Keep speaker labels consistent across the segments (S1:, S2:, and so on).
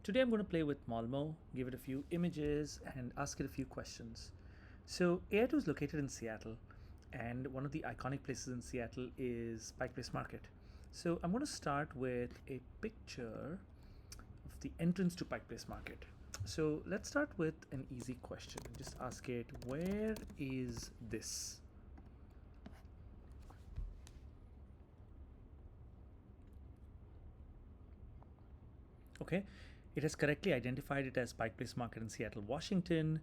S1: Today I'm going to play with Molmo, give it a few images, and ask it a few questions. So, AI2 is located in Seattle, and one of the iconic places in Seattle is Pike Place Market. So, I'm going to start with a picture of the entrance to Pike Place Market. So, let's start with an easy question. Just ask it, where is this? Okay, it has correctly identified it as Pike Place Market in Seattle, Washington,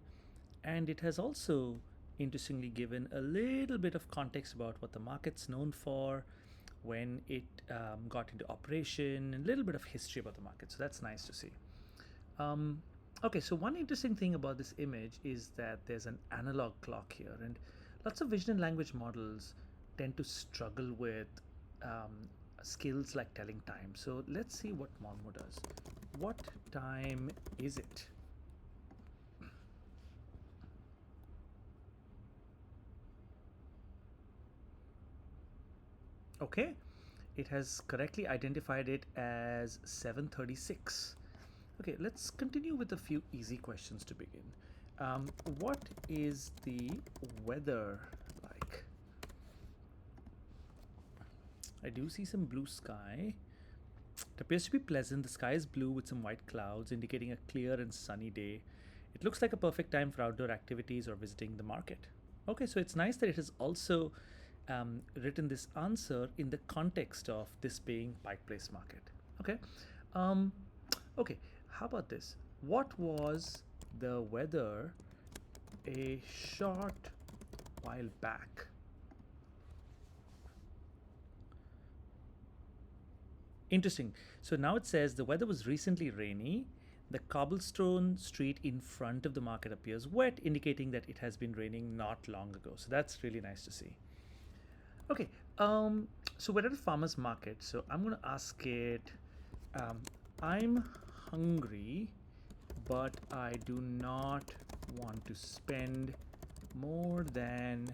S1: and it has also interestingly given a little bit of context about what the market's known for, when it got into operation, and a little bit of history about the market. So that's nice to see. Um, okay, so one interesting thing about this image is that there's an analog clock here, and lots of vision and language models tend to struggle with um, skills like telling time. So let's see what Molmo does. What time is it? Okay, it has correctly identified it as 7:36. Okay, let's continue with a few easy questions to begin. What is the weather like? I do see some blue sky. It appears to be pleasant. The sky is blue with some white clouds, indicating a clear and sunny day. It looks like a perfect time for outdoor activities or visiting the market. Okay, so it's nice that it has also written this answer in the context of this being Pike Place Market. Okay, um, okay. How about this? What was the weather a short while back? Interesting. So now it says the weather was recently rainy. The cobblestone street in front of the market appears wet, indicating that it has been raining not long ago. So that's really nice to see. Okay, so we're at a farmer's market. So I'm going to ask it, um, I'm hungry, but I do not want to spend more than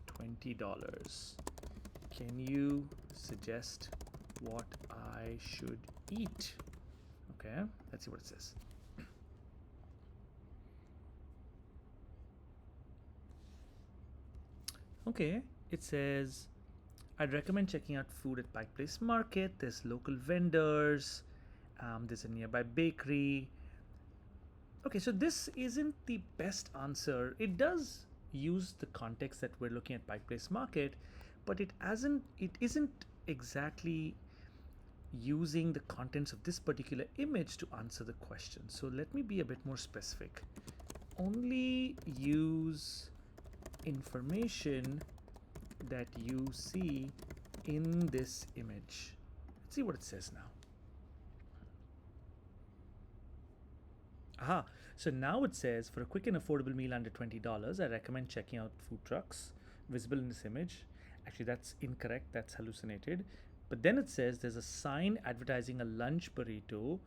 S1: $20. Can you suggest what I should eat? Okay, let's see what it says. Okay, it says, I'd recommend checking out food at Pike Place Market. There's local vendors, there's a nearby bakery. Okay, so this isn't the best answer. It does use the context that we're looking at Pike Place Market, but it isn't exactly using the contents of this particular image to answer the question. So let me be a bit more specific. Only use information that you see in this image. Let's see what it says now. Aha, so now it says for a quick and affordable meal under $20, I recommend checking out food trucks visible in this image. Actually, that's incorrect, that's hallucinated. But then it says there's a sign advertising a lunch burrito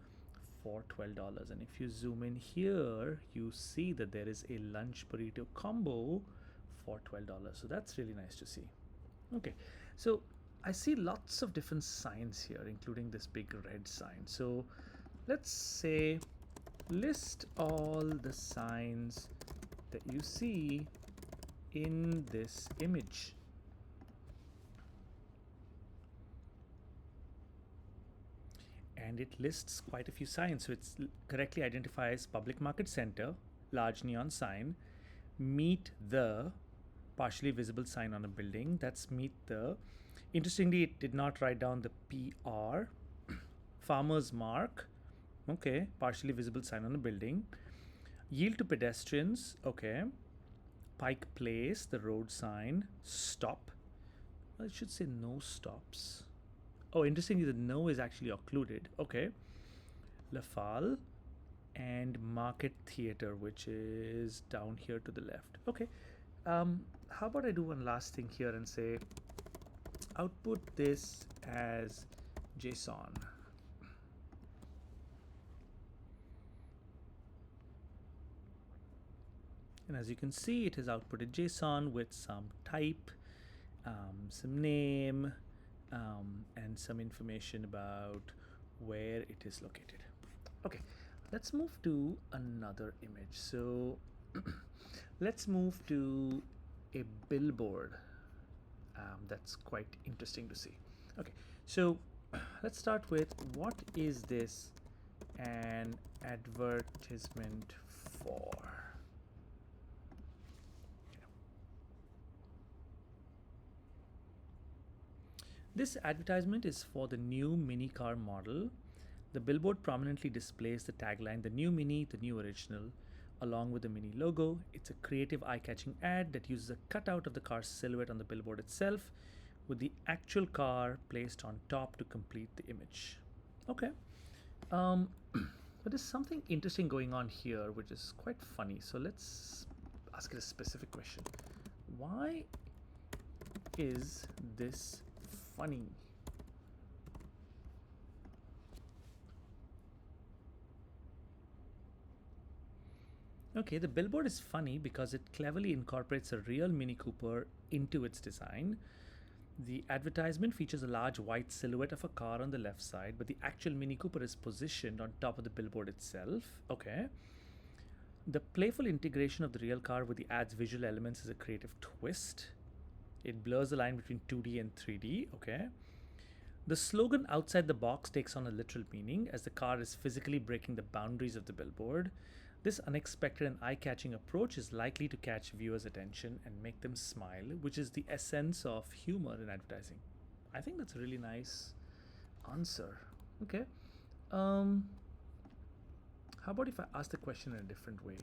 S1: for $12. And if you zoom in here, you see that there is a lunch burrito combo for $12. So that's really nice to see. Okay, so I see lots of different signs here, including this big red sign. So let's say list all the signs that you see in this image. And it lists quite a few signs. So it correctly identifies Public Market Center, large neon sign, meet the, partially visible sign on a building. That's meet the. Interestingly, it did not write down the PR. Farmer's Mark, okay, partially visible sign on a building. Yield to pedestrians, okay. Pike Place, the road sign. Stop. Well, it should say no stops. Oh, interestingly, the no is actually occluded. Okay. Lafal and Market Theatre, which is down here to the left. Okay. How about I do one last thing here and say output this as JSON. And as you can see, it has outputted JSON with some type, some name, and some information about where it is located. Okay, Let's move to another image. So let's move to a billboard. That's quite interesting to see. Okay, so let's start with, what is this an advertisement for? This advertisement is for the new Mini car model. The billboard prominently displays the tagline, "The new Mini, the new original," along with the Mini logo. It's a creative, eye catching ad that uses a cutout of the car's silhouette on the billboard itself, with the actual car placed on top to complete the image. Okay. Um, but there's something interesting going on here, which is quite funny. So let's ask it a specific question. Why is this funny? Okay, the billboard is funny because it cleverly incorporates a real Mini Cooper into its design. The advertisement features a large white silhouette of a car on the left side, but the actual Mini Cooper is positioned on top of the billboard itself. Okay. The playful integration of the real car with the ad's visual elements is a creative twist. It blurs the line between 2D and 3D. Okay. The slogan "outside the box" takes on a literal meaning, as the car is physically breaking the boundaries of the billboard. This unexpected and eye catching approach is likely to catch viewers' attention and make them smile, which is the essence of humor in advertising. I think that's a really nice answer. Okay. Um, how about if I ask the question in a different way?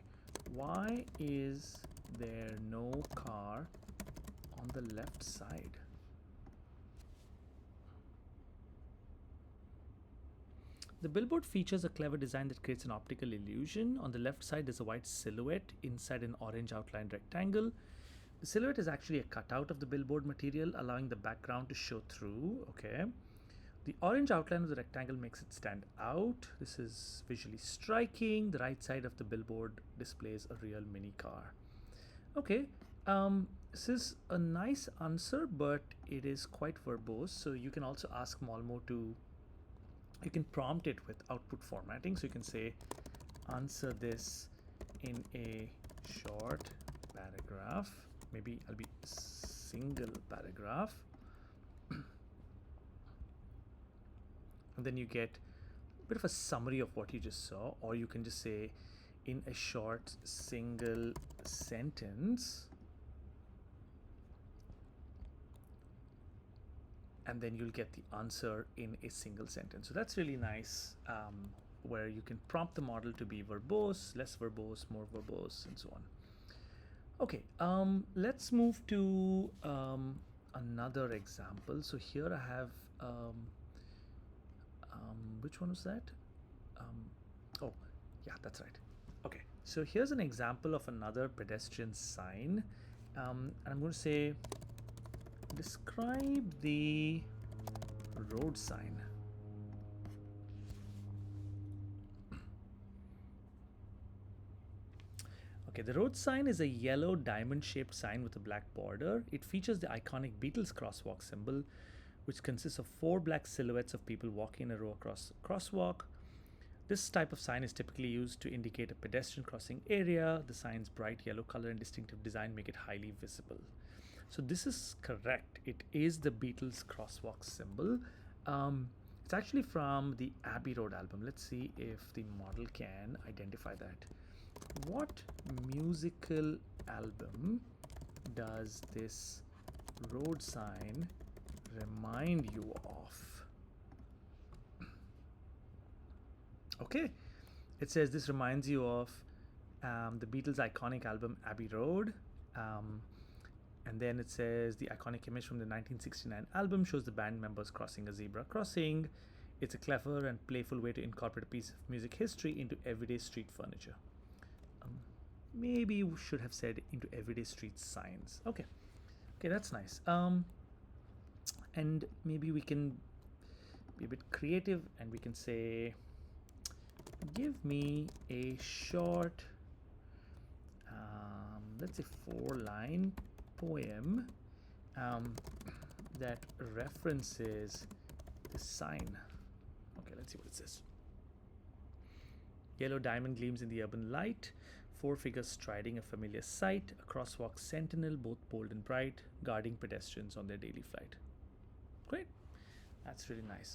S1: Why is there no car on the left side? The billboard features a clever design that creates an optical illusion. On the left side is a white silhouette inside an orange outlined rectangle. The silhouette is actually a cutout of the billboard material, allowing the background to show through. Okay. The orange outline of the rectangle makes it stand out. This is visually striking. The right side of the billboard displays a real Mini car. Okay. This is a nice answer, but it is quite verbose. So you can also ask Molmo to, you can prompt it with output formatting. So you can say, answer this in a short paragraph. Maybe I'll be single paragraph. And then you get a bit of a summary of what you just saw, or you can just say, in a short single sentence, and then you'll get the answer in a single sentence. So that's really nice, where you can prompt the model to be verbose, less verbose, more verbose, and so on. Okay, let's move to another example. So here I have, which one was that? Oh, yeah, that's right. Okay, so here's an example of another pedestrian sign. And I'm going to say, describe the road sign. Okay, the road sign is a yellow diamond-shaped sign with a black border. It features the iconic Beatles crosswalk symbol, which consists of 4 black silhouettes of people walking in a row across a crosswalk. This type of sign is typically used to indicate a pedestrian crossing area. The sign's bright yellow color and distinctive design make it highly visible. So this is correct. It is the Beatles crosswalk symbol. It's actually from the Abbey Road album. Let's see if the model can identify that. What musical album does this road sign remind you of? Okay, it says this reminds you of the Beatles' iconic album Abbey Road. And then it says the iconic image from the 1969 album shows the band members crossing a zebra crossing. It's a clever and playful way to incorporate a piece of music history into everyday street furniture. Maybe we should have said into everyday street signs. Okay, that's nice. And maybe we can be a bit creative and we can say, give me a short, let's say 4-line poem that references the sign. Okay, let's see what it says. Yellow diamond gleams in the urban light. Four figures striding a familiar sight. A crosswalk sentinel, both bold and bright, guarding pedestrians on their daily flight. Great. That's really nice.